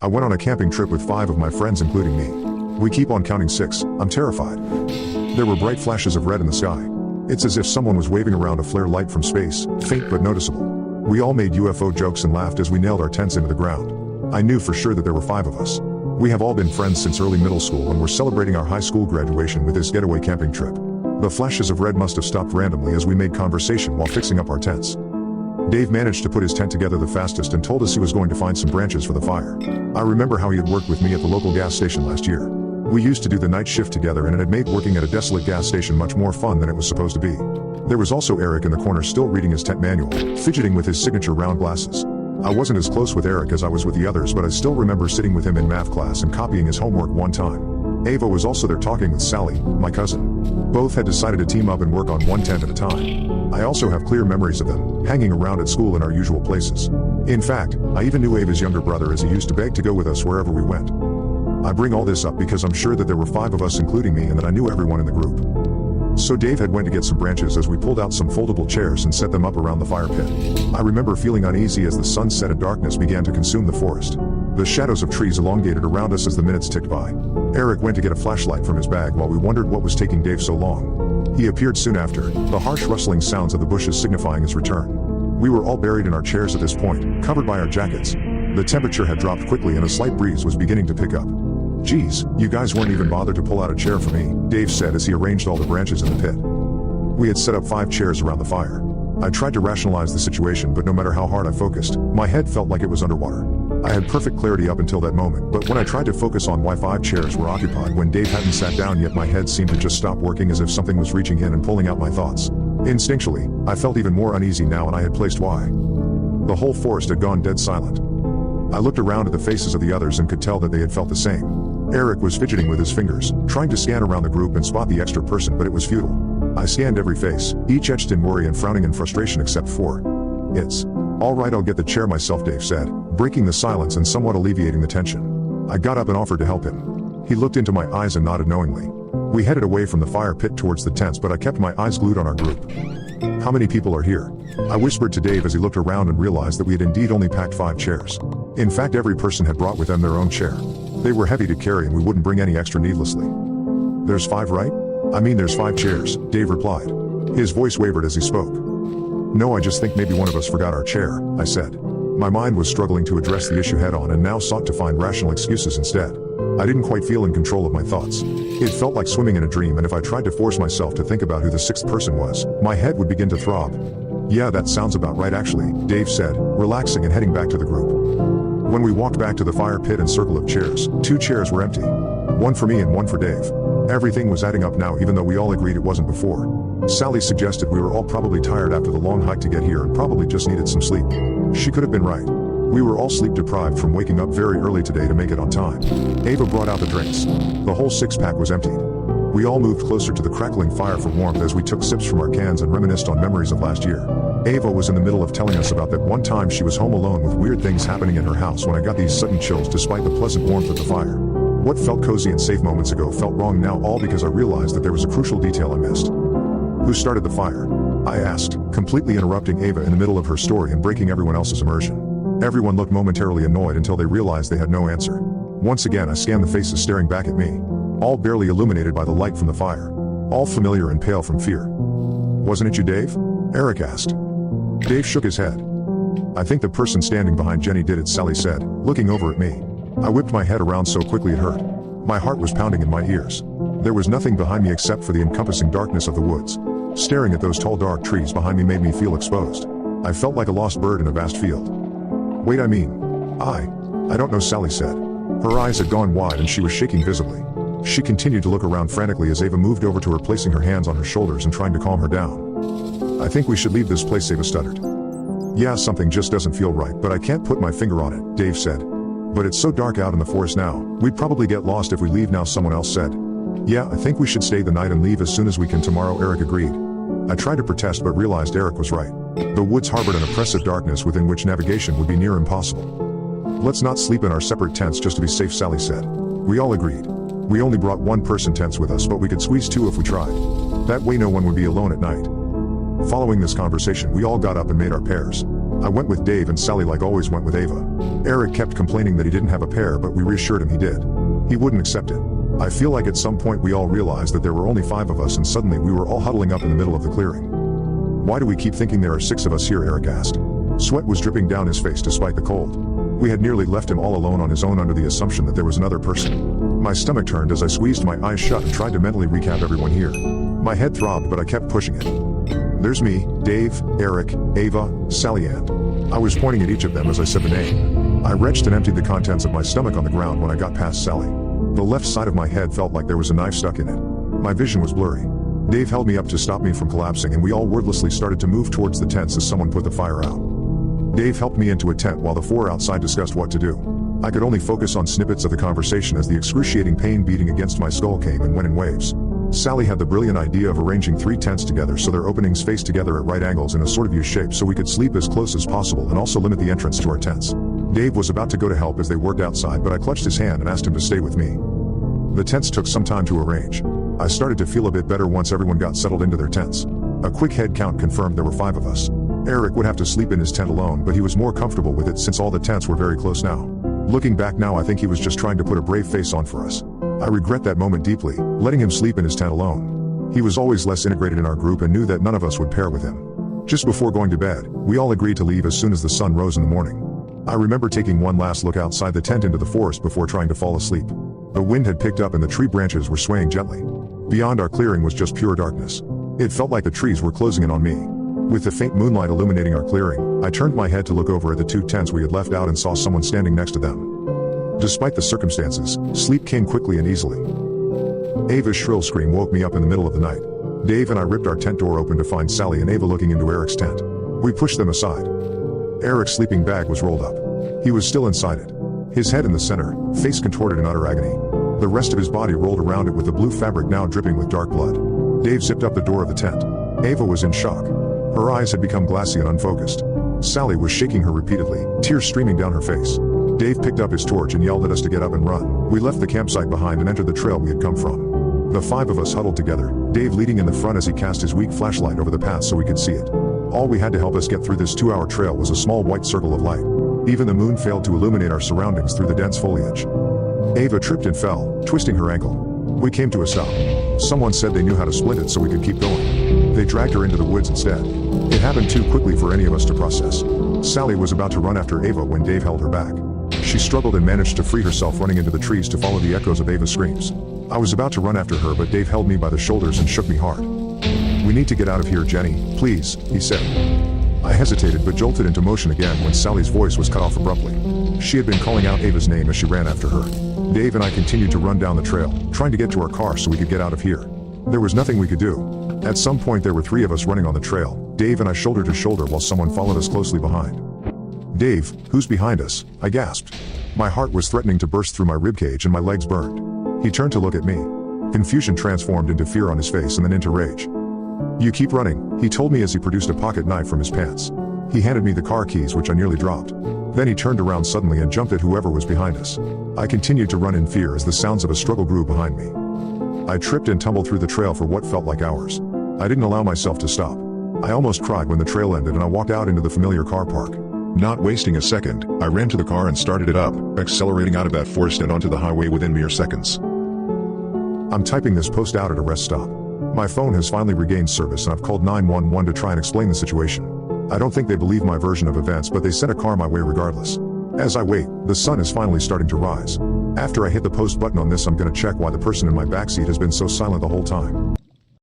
I went on a camping trip with 5 of my friends including me. We keep on counting 6, I'm terrified. There were bright flashes of red in the sky. It's as if someone was waving around a flare light from space, faint but noticeable. We all made UFO jokes and laughed as we nailed our tents into the ground. I knew for sure that there were 5 of us. We have all been friends since early middle school and we're celebrating our high school graduation with this getaway camping trip. The flashes of red must have stopped randomly as we made conversation while fixing up our tents. Dave managed to put his tent together the fastest and told us he was going to find some branches for the fire. I remember how he had worked with me at the local gas station last year. We used to do the night shift together and it had made working at a desolate gas station much more fun than it was supposed to be. There was also Eric in the corner still reading his tent manual, fidgeting with his signature round glasses. I wasn't as close with Eric as I was with the others, but I still remember sitting with him in math class and copying his homework one time. Ava was also there talking with Sally, my cousin. Both had decided to team up and work on one tent at a time. I also have clear memories of them, hanging around at school in our usual places. In fact, I even knew Ava's younger brother as he used to beg to go with us wherever we went. I bring all this up because I'm sure that there were 5 of us including me and that I knew everyone in the group. So Dave had went to get some branches as we pulled out some foldable chairs and set them up around the fire pit. I remember feeling uneasy as the sun set and darkness began to consume the forest. The shadows of trees elongated around us as the minutes ticked by. Eric went to get a flashlight from his bag while we wondered what was taking Dave so long. He appeared soon after, the harsh rustling sounds of the bushes signifying his return. We were all buried in our chairs at this point, covered by our jackets. The temperature had dropped quickly and a slight breeze was beginning to pick up. "Geez, you guys weren't even bothered to pull out a chair for me," Dave said as he arranged all the branches in the pit. We had set up 5 chairs around the fire. I tried to rationalize the situation, but no matter how hard I focused, my head felt like it was underwater. I had perfect clarity up until that moment, but when I tried to focus on why 5 chairs were occupied when Dave hadn't sat down yet, my head seemed to just stop working as if something was reaching in and pulling out my thoughts. Instinctually, I felt even more uneasy now and I had placed why. The whole forest had gone dead silent. I looked around at the faces of the others and could tell that they had felt the same. Eric was fidgeting with his fingers, trying to scan around the group and spot the extra person, but it was futile. I scanned every face, each etched in worry and frowning in frustration except for "It's all right, I'll get the chair myself," Dave said, breaking the silence and somewhat alleviating the tension. I got up and offered to help him. He looked into my eyes and nodded knowingly. We headed away from the fire pit towards the tents, but I kept my eyes glued on our group. "How many people are here?" I whispered to Dave as he looked around and realized that we had indeed only packed 5 chairs. In fact, every person had brought with them their own chair. They were heavy to carry and we wouldn't bring any extra needlessly. "There's 5, right?" "I mean, there's 5 chairs," Dave replied. His voice wavered as he spoke. "No, I just think maybe one of us forgot our chair," I said. My mind was struggling to address the issue head on and now sought to find rational excuses instead. I didn't quite feel in control of my thoughts. It felt like swimming in a dream, and if I tried to force myself to think about who the 6th person was, my head would begin to throb. "Yeah, that sounds about right actually," Dave said, relaxing and heading back to the group. When we walked back to the fire pit and circle of chairs, 2 chairs were empty. 1 for me and 1 for Dave. Everything was adding up now, even though we all agreed it wasn't before. Sally suggested we were all probably tired after the long hike to get here and probably just needed some sleep. She could have been right. We were all sleep deprived from waking up very early today to make it on time. Ava brought out the drinks. The whole 6-pack was emptied. We all moved closer to the crackling fire for warmth as we took sips from our cans and reminisced on memories of last year. Ava was in the middle of telling us about that one time she was home alone with weird things happening in her house when I got these sudden chills despite the pleasant warmth of the fire. What felt cozy and safe moments ago felt wrong now, all because I realized that there was a crucial detail I missed. "Who started the fire?" I asked, completely interrupting Ava in the middle of her story and breaking everyone else's immersion. Everyone looked momentarily annoyed until they realized they had no answer. Once again I scanned the faces staring back at me, all barely illuminated by the light from the fire, all familiar and pale from fear. "Wasn't it you, Dave?" Eric asked. Dave shook his head. "I think the person standing behind Jenny did it," Sally said, looking over at me. I whipped my head around so quickly it hurt. My heart was pounding in my ears. There was nothing behind me except for the encompassing darkness of the woods. Staring at those tall dark trees behind me made me feel exposed. I felt like a lost bird in a vast field. "Wait, I don't know," Sally said. Her eyes had gone wide and she was shaking visibly. She continued to look around frantically as Ava moved over to her, placing her hands on her shoulders and trying to calm her down. "I think we should leave this place," Ava stuttered. "Yeah, something just doesn't feel right, but I can't put my finger on it," Dave said. "But it's so dark out in the forest now, we'd probably get lost if we leave now," someone else said. "Yeah, I think we should stay the night and leave as soon as we can tomorrow," Eric agreed. I tried to protest but realized Eric was right. The woods harbored an oppressive darkness within which navigation would be near impossible. "Let's not sleep in our separate tents just to be safe," Sally said. We all agreed. We only brought 1-person tents with us, but we could squeeze 2 if we tried. That way no one would be alone at night. Following this conversation, we all got up and made our pairs. I went with Dave and Sally like always went with Ava. Eric kept complaining that he didn't have a pair, but we reassured him he did. He wouldn't accept it. I feel like at some point we all realized that there were only 5 of us and suddenly we were all huddling up in the middle of the clearing. Why do we keep thinking there are 6 of us here? Eric asked. Sweat was dripping down his face despite the cold. We had nearly left him all alone on his own under the assumption that there was another person. My stomach turned as I squeezed my eyes shut and tried to mentally recap everyone here. My head throbbed, but I kept pushing it. There's me, Dave, Eric, Ava, Sally, and... I was pointing at each of them as I said the name. I retched and emptied the contents of my stomach on the ground when I got past Sally. The left side of my head felt like there was a knife stuck in it. My vision was blurry. Dave held me up to stop me from collapsing, and we all wordlessly started to move towards the tents as someone put the fire out. Dave helped me into a tent while the 4 outside discussed what to do. I could only focus on snippets of the conversation as the excruciating pain beating against my skull came and went in waves. Sally had the brilliant idea of arranging 3 tents together so their openings faced together at right angles in a sort of U shape so we could sleep as close as possible and also limit the entrance to our tents. Dave was about to go to help as they worked outside, but I clutched his hand and asked him to stay with me. The tents took some time to arrange. I started to feel a bit better once everyone got settled into their tents. A quick head count confirmed there were 5 of us. Eric would have to sleep in his tent alone, but he was more comfortable with it since all the tents were very close now. Looking back now, I think he was just trying to put a brave face on for us. I regret that moment deeply, letting him sleep in his tent alone. He was always less integrated in our group and knew that none of us would pair with him. Just before going to bed, we all agreed to leave as soon as the sun rose in the morning. I remember taking one last look outside the tent into the forest before trying to fall asleep. The wind had picked up and the tree branches were swaying gently. Beyond our clearing was just pure darkness. It felt like the trees were closing in on me. With the faint moonlight illuminating our clearing, I turned my head to look over at the 2 tents we had left out and saw someone standing next to them. Despite the circumstances, sleep came quickly and easily. Ava's shrill scream woke me up in the middle of the night. Dave and I ripped our tent door open to find Sally and Ava looking into Eric's tent. We pushed them aside. Eric's sleeping bag was rolled up. He was still inside it. His head in the center, face contorted in utter agony. The rest of his body rolled around it with the blue fabric now dripping with dark blood. Dave zipped up the door of the tent. Ava was in shock. Her eyes had become glassy and unfocused. Sally was shaking her repeatedly, tears streaming down her face. Dave picked up his torch and yelled at us to get up and run. We left the campsite behind and entered the trail we had come from. The 5 of us huddled together, Dave leading in the front as he cast his weak flashlight over the path so we could see it. All we had to help us get through this 2-hour trail was a small white circle of light. Even the moon failed to illuminate our surroundings through the dense foliage. Ava tripped and fell, twisting her ankle. We came to a stop. Someone said they knew how to splint it so we could keep going. They dragged her into the woods instead. It happened too quickly for any of us to process. Sally was about to run after Ava when Dave held her back. She struggled and managed to free herself, running into the trees to follow the echoes of Ava's screams. I was about to run after her, but Dave held me by the shoulders and shook me hard. "We need to get out of here, Jenny, please," he said. I hesitated but jolted into motion again when Sally's voice was cut off abruptly. She had been calling out Ava's name as she ran after her. Dave and I continued to run down the trail, trying to get to our car so we could get out of here. There was nothing we could do. At some point there were 3 of us running on the trail, Dave and I shoulder to shoulder while someone followed us closely behind. "Dave, who's behind us?" I gasped. My heart was threatening to burst through my ribcage and my legs burned. He turned to look at me. Confusion transformed into fear on his face and then into rage. "You keep running," he told me as he produced a pocket knife from his pants. He handed me the car keys, which I nearly dropped. Then he turned around suddenly and jumped at whoever was behind us. I continued to run in fear as the sounds of a struggle grew behind me. I tripped and tumbled through the trail for what felt like hours. I didn't allow myself to stop. I almost cried when the trail ended and I walked out into the familiar car park. Not wasting a second, I ran to the car and started it up, accelerating out of that forest and onto the highway within mere seconds. I'm typing this post out at a rest stop. My phone has finally regained service and I've called 911 to try and explain the situation. I don't think they believe my version of events, but they sent a car my way regardless. As I wait, the sun is finally starting to rise. After I hit the post button on this, I'm gonna check why the person in my backseat has been so silent the whole time.